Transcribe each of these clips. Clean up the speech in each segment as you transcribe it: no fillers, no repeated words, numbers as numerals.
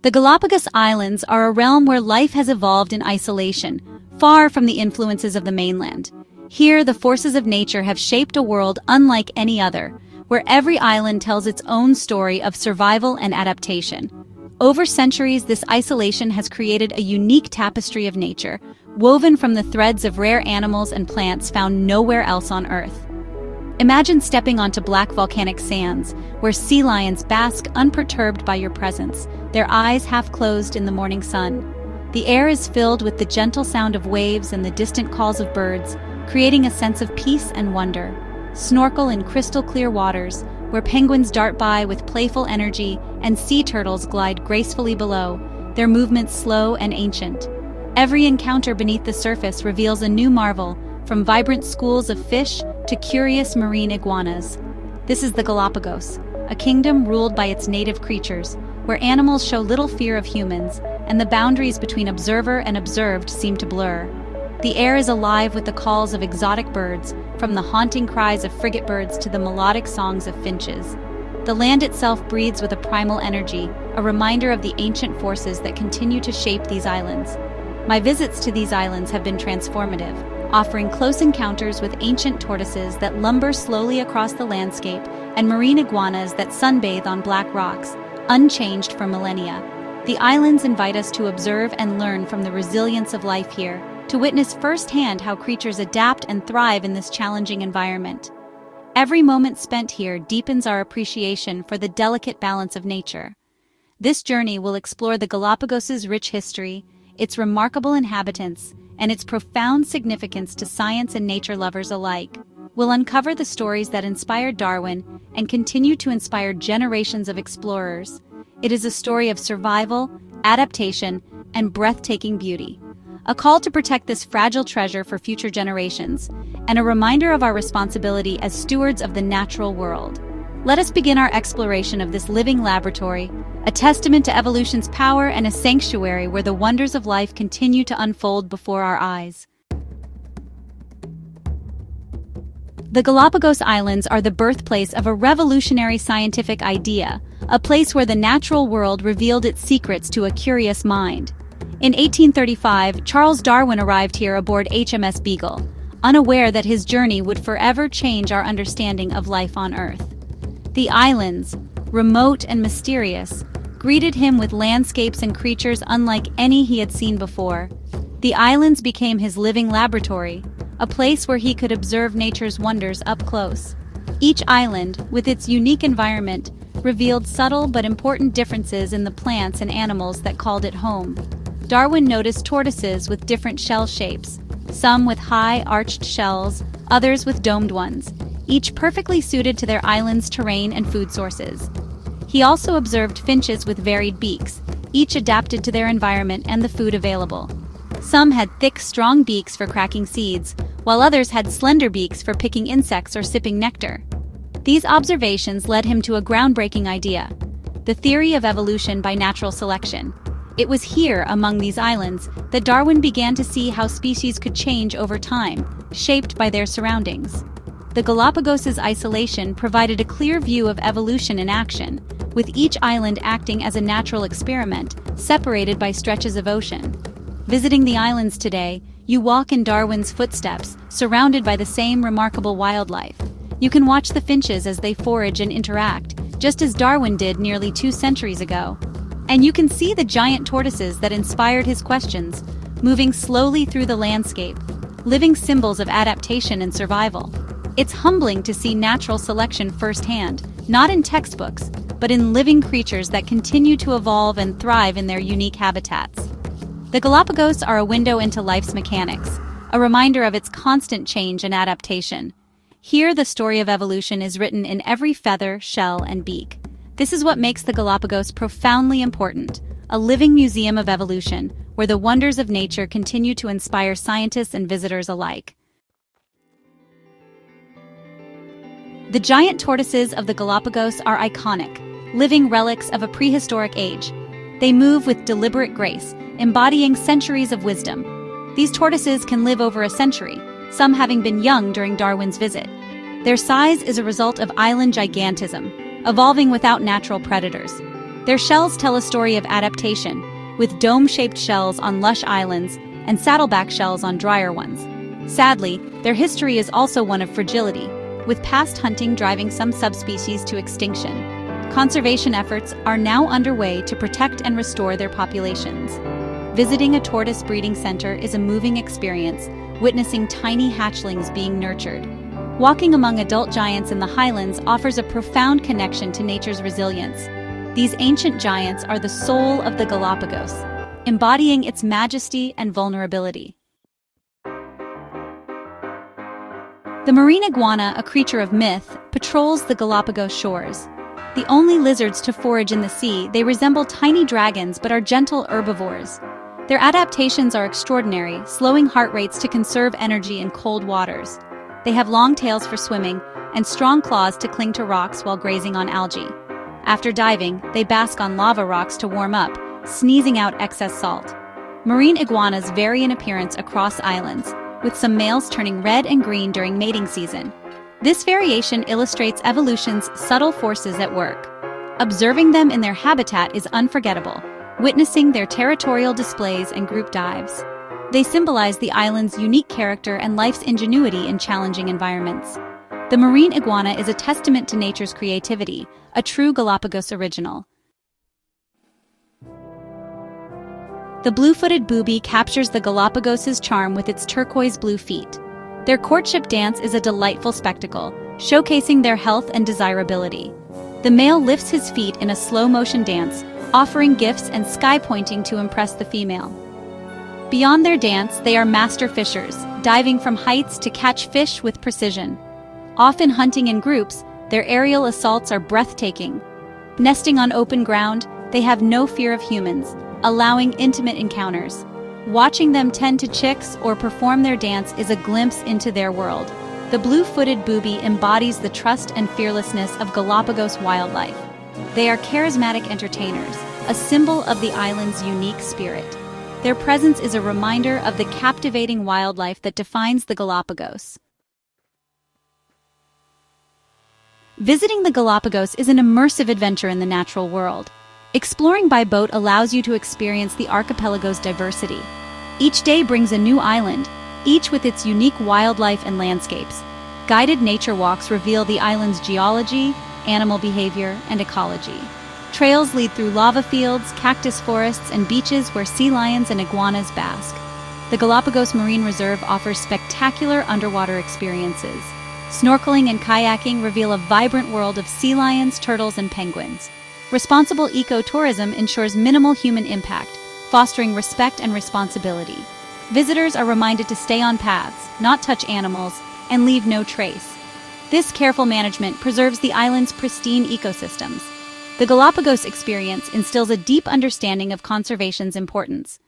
The Galapagos Islands are a realm where life has evolved in isolation, far from the influences of the mainland. Here, the forces of nature have shaped a world unlike any other, where every island tells its own story of survival and adaptation. Over centuries, this isolation has created a unique tapestry of nature, woven from the threads of rare animals and plants found nowhere else on Earth. Imagine stepping onto black volcanic sands, where sea lions bask unperturbed by your presence, their eyes half closed in the morning sun. The air is filled with the gentle sound of waves and the distant calls of birds, creating a sense of peace and wonder. Snorkel in crystal-clear waters, where penguins dart by with playful energy and sea turtles glide gracefully below, their movements slow and ancient. Every encounter beneath the surface reveals a new marvel, from vibrant schools of fish to curious marine iguanas. This is the Galapagos, a kingdom ruled by its native creatures, where animals show little fear of humans, and the boundaries between observer and observed seem to blur. The air is alive with the calls of exotic birds, from the haunting cries of frigate birds to the melodic songs of finches. The land itself breathes with a primal energy, a reminder of the ancient forces that continue to shape these islands. My visits to these islands have been transformative, offering close encounters with ancient tortoises that lumber slowly across the landscape and marine iguanas that sunbathe on black rocks, unchanged for millennia. The islands invite us to observe and learn from the resilience of life here, to witness firsthand how creatures adapt and thrive in this challenging environment. Every moment spent here deepens our appreciation for the delicate balance of nature. This journey will explore the Galapagos' rich history, its remarkable inhabitants, and its profound significance to science and nature lovers alike. We'll uncover the stories that inspired Darwin and continue to inspire generations of explorers. It is a story of survival, adaptation, and breathtaking beauty. A call to protect this fragile treasure for future generations, and a reminder of our responsibility as stewards of the natural world. Let us begin our exploration of this living laboratory, a testament to evolution's power and a sanctuary where the wonders of life continue to unfold before our eyes. The Galapagos Islands are the birthplace of a revolutionary scientific idea, a place where the natural world revealed its secrets to a curious mind. In 1835, Charles Darwin arrived here aboard HMS Beagle, unaware that his journey would forever change our understanding of life on Earth. The islands, remote and mysterious, greeted him with landscapes and creatures unlike any he had seen before. The islands became his living laboratory, a place where he could observe nature's wonders up close. Each island, with its unique environment, revealed subtle but important differences in the plants and animals that called it home. Darwin noticed tortoises with different shell shapes, some with high, arched shells, others with domed ones, each perfectly suited to their island's terrain and food sources. He also observed finches with varied beaks, each adapted to their environment and the food available. Some had thick, strong beaks for cracking seeds, while others had slender beaks for picking insects or sipping nectar. These observations led him to a groundbreaking idea: the theory of evolution by natural selection. It was here, among these islands, that Darwin began to see how species could change over time, shaped by their surroundings. The Galapagos' isolation provided a clear view of evolution in action, with each island acting as a natural experiment, separated by stretches of ocean. Visiting the islands today, you walk in Darwin's footsteps, surrounded by the same remarkable wildlife. You can watch the finches as they forage and interact, just as Darwin did nearly 2 centuries ago. And you can see the giant tortoises that inspired his questions, moving slowly through the landscape, living symbols of adaptation and survival. It's humbling to see natural selection firsthand, not in textbooks, but in living creatures that continue to evolve and thrive in their unique habitats. The Galapagos are a window into life's mechanics, a reminder of its constant change and adaptation. Here, the story of evolution is written in every feather, shell, and beak. This is what makes the Galapagos profoundly important, a living museum of evolution, where the wonders of nature continue to inspire scientists and visitors alike. The giant tortoises of the Galapagos are iconic, living relics of a prehistoric age. They move with deliberate grace, embodying centuries of wisdom. These tortoises can live over a century, some having been young during Darwin's visit. Their size is a result of island gigantism, evolving without natural predators. Their shells tell a story of adaptation, with dome-shaped shells on lush islands and saddleback shells on drier ones. Sadly, their history is also one of fragility, with past hunting driving some subspecies to extinction. Conservation efforts are now underway to protect and restore their populations. Visiting a tortoise breeding center is a moving experience, witnessing tiny hatchlings being nurtured. Walking among adult giants in the highlands offers a profound connection to nature's resilience. These ancient giants are the soul of the Galapagos, embodying its majesty and vulnerability. The marine iguana, a creature of myth, patrols the Galapagos shores. The only lizards to forage in the sea, they resemble tiny dragons but are gentle herbivores. Their adaptations are extraordinary, slowing heart rates to conserve energy in cold waters. They have long tails for swimming and strong claws to cling to rocks while grazing on algae. After diving, they bask on lava rocks to warm up, sneezing out excess salt. Marine iguanas vary in appearance across islands, with some males turning red and green during mating season. This variation illustrates evolution's subtle forces at work. Observing them in their habitat is unforgettable, witnessing their territorial displays and group dives. They symbolize the island's unique character and life's ingenuity in challenging environments. The marine iguana is a testament to nature's creativity, a true Galapagos original. The blue-footed booby captures the Galapagos' charm with its turquoise blue feet. Their courtship dance is a delightful spectacle, showcasing their health and desirability. The male lifts his feet in a slow-motion dance, offering gifts and sky-pointing to impress the female. Beyond their dance, they are master fishers, diving from heights to catch fish with precision. Often hunting in groups, their aerial assaults are breathtaking. Nesting on open ground, they have no fear of humans, allowing intimate encounters. Watching them tend to chicks or perform their dance is a glimpse into their world. The blue-footed booby embodies the trust and fearlessness of Galapagos wildlife. They are charismatic entertainers, a symbol of the island's unique spirit. Their presence is a reminder of the captivating wildlife that defines the Galapagos. Visiting the Galapagos is an immersive adventure in the natural world. Exploring by boat allows you to experience the archipelago's diversity. Each day brings a new island, each with its unique wildlife and landscapes. Guided nature walks reveal the island's geology, animal behavior, and ecology. Trails lead through lava fields, cactus forests, and beaches where sea lions and iguanas bask. The Galapagos Marine Reserve offers spectacular underwater experiences. Snorkeling and kayaking reveal a vibrant world of sea lions, turtles, and penguins. Responsible ecotourism ensures minimal human impact, fostering respect and responsibility. Visitors are reminded to stay on paths, not touch animals, and leave no trace. This careful management preserves the island's pristine ecosystems. The Galapagos experience instills a deep understanding of conservation's importance.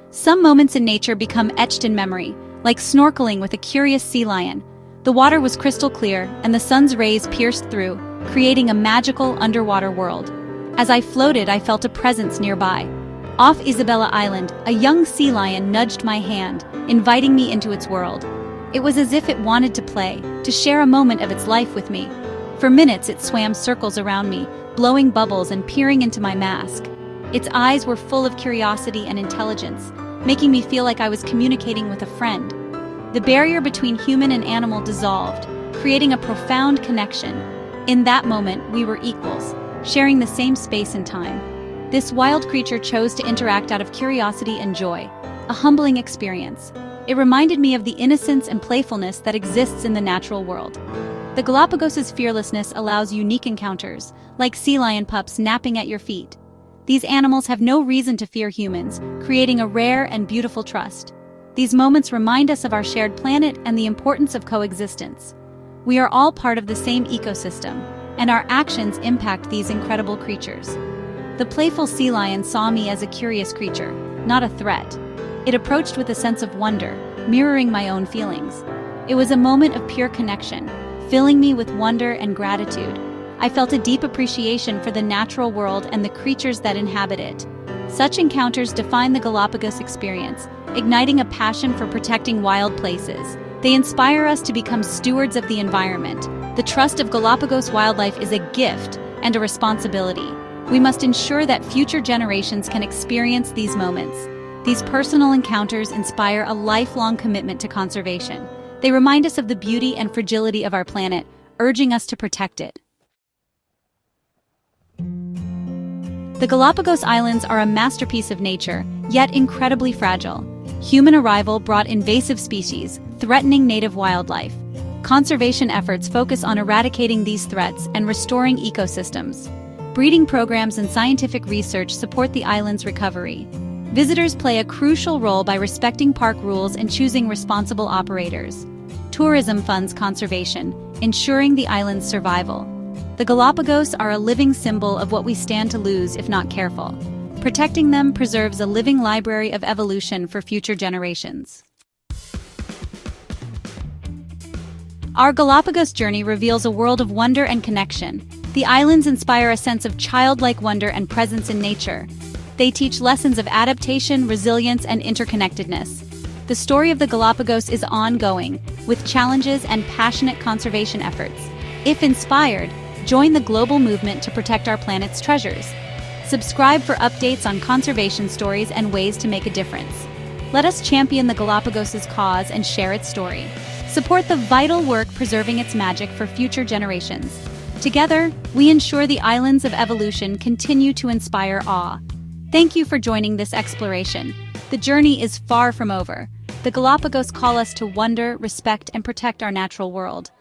Some moments in nature become etched in memory, like snorkeling with a curious sea lion. The water was crystal clear, and the sun's rays pierced through, creating a magical underwater world. As I floated, I felt a presence nearby. Off Isabella Island, a young sea lion nudged my hand, inviting me into its world. It was as if it wanted to play, to share a moment of its life with me. For minutes, it swam circles around me, blowing bubbles and peering into my mask. Its eyes were full of curiosity and intelligence, making me feel like I was communicating with a friend. The barrier between human and animal dissolved, creating a profound connection. In that moment, we were equals, sharing the same space and time. This wild creature chose to interact out of curiosity and joy, a humbling experience. It reminded me of the innocence and playfulness that exists in the natural world. The Galapagos' fearlessness allows unique encounters, like sea lion pups napping at your feet. These animals have no reason to fear humans, creating a rare and beautiful trust. These moments remind us of our shared planet and the importance of coexistence. We are all part of the same ecosystem, and our actions impact these incredible creatures. The playful sea lion saw me as a curious creature, not a threat. It approached with a sense of wonder, mirroring my own feelings. It was a moment of pure connection, filling me with wonder and gratitude. I felt a deep appreciation for the natural world and the creatures that inhabit it. Such encounters define the Galapagos experience, igniting a passion for protecting wild places. They inspire us to become stewards of the environment, The trust of Galapagos wildlife is a gift and a responsibility. We must ensure that future generations can experience these moments. These personal encounters inspire a lifelong commitment to conservation. They remind us of the beauty and fragility of our planet, urging us to protect it. The Galapagos Islands are a masterpiece of nature, yet incredibly fragile. Human arrival brought invasive species, threatening native wildlife. Conservation efforts focus on eradicating these threats and restoring ecosystems. Breeding programs and scientific research support the island's recovery. Visitors play a crucial role by respecting park rules and choosing responsible operators. Tourism funds conservation, ensuring the island's survival. The Galapagos are a living symbol of what we stand to lose if not careful. Protecting them preserves a living library of evolution for future generations. Our Galapagos journey reveals a world of wonder and connection. The islands inspire a sense of childlike wonder and presence in nature. They teach lessons of adaptation, resilience, and interconnectedness. The story of the Galapagos is ongoing, with challenges and passionate conservation efforts. If inspired, join the global movement to protect our planet's treasures. Subscribe for updates on conservation stories and ways to make a difference. Let us champion the Galapagos' cause and share its story. Support the vital work preserving its magic for future generations. Together, we ensure the islands of evolution continue to inspire awe. Thank you for joining this exploration. The journey is far from over. The Galapagos call us to wonder, respect, and protect our natural world.